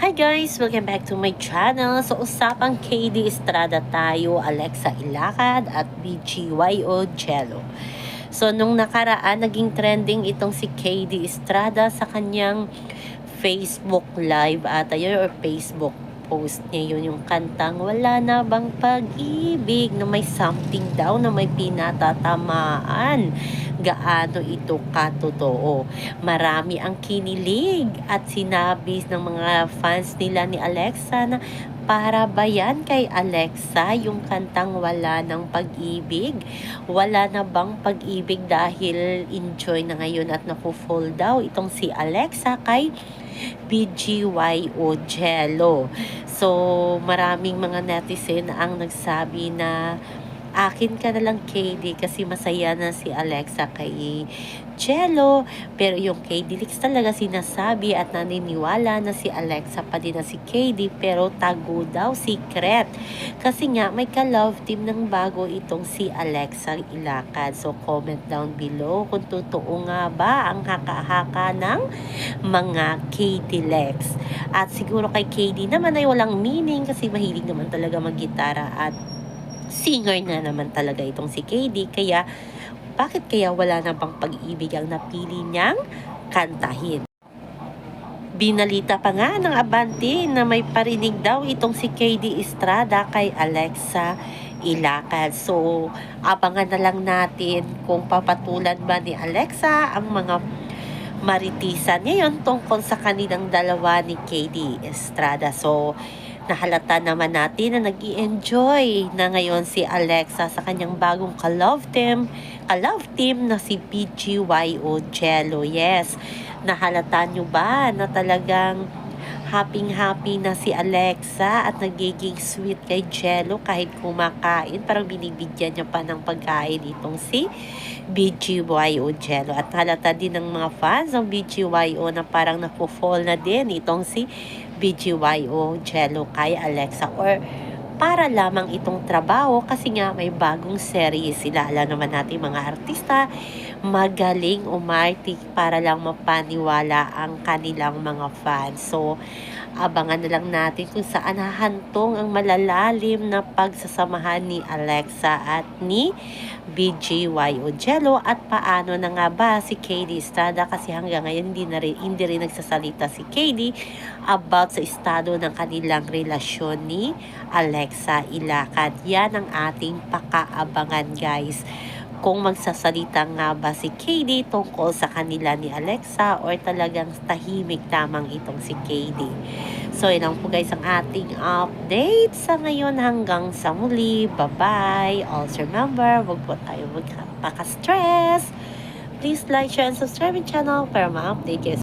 Hi guys! Welcome back to my channel. So, usapang KD Estrada tayo, Alexa Ilacad at BGYO Jello. So, nung nakaraan, naging trending itong si KD Estrada sa kanyang Facebook Live ata yun or Facebook post niya yun, yung kantang Wala Na Bang Pag-ibig, na may something daw na may pinatatamaan. Gaano ito katotoo? Marami ang kinilig at sinabi ng mga fans nila ni Alexa na para ba yan kay Alexa yung kantang Wala Ng Pag-ibig? Wala na bang pag-ibig dahil enjoy na ngayon at naku-fall daw itong si Alexa kay BGYO Jello. So, maraming mga netizen ang nagsabi na akin ka na lang KD kasi masaya na si Alexa kay Jello. Pero yung KD Leaks talaga sinasabi at naniniwala na si Alexa pa din na si KD, pero tago daw, secret. Kasi nga may ka-love team ng bago itong si Alexa Ilacad. So comment down below kung totoo nga ba ang haka-haka ng mga KD Leaks. At siguro kay KD naman ay walang meaning kasi mahilig naman talaga mag-gitara at singer na naman talaga itong si KD, kaya bakit kaya Wala Na Bang Pag-ibig ang napili niyang kantahin? Binalita pa nga ng Abante na may parinig daw itong si KD Estrada kay Alexa Ilacad. So, abangan na lang natin kung papatulan ba ni Alexa ang mga maritisan ngayon tungkol sa kanilang dalawa ni KD Estrada. So, nahalata naman natin na nag-i-enjoy na ngayon si Alexa sa kanyang bagong ka-love team na si BGYO Jello. Yes, nahalata nyo ba na talagang happy na si Alexa at nagiging sweet kay Jello kahit kumakain, parang binibigyan niya pa ng pagkain itong si BGYO Jello. At halata din ng mga fans ng BGYO na parang napo-fall na din itong si BGYO Jello kay Alexa, or para lamang itong trabaho kasi nga may bagong series sila. Alam naman natin mga artista magaling umarte para lang mapaniwala ang kanilang mga fans. So, abangan na lang natin kung saan hahantong ang malalalim na pagsasamahan ni Alexa at ni BGYO Jello, at paano na nga ba si KD Estrada, kasi hanggang ngayon hindi rin nagsasalita si KD about sa estado ng kanilang relasyon ni Alexa Ilacad. Yan ang ating pakaabangan guys, kung magsasalita nga ba si KD tungkol sa kanila ni Alexa or talagang tahimik lamang itong si KD. So, yun lang po guys ang ating update sa ngayon. Hanggang sa muli. Bye-bye. Also remember, wag po tayo magpaka-stress. Please like, share, and subscribe my channel para ma-update kayo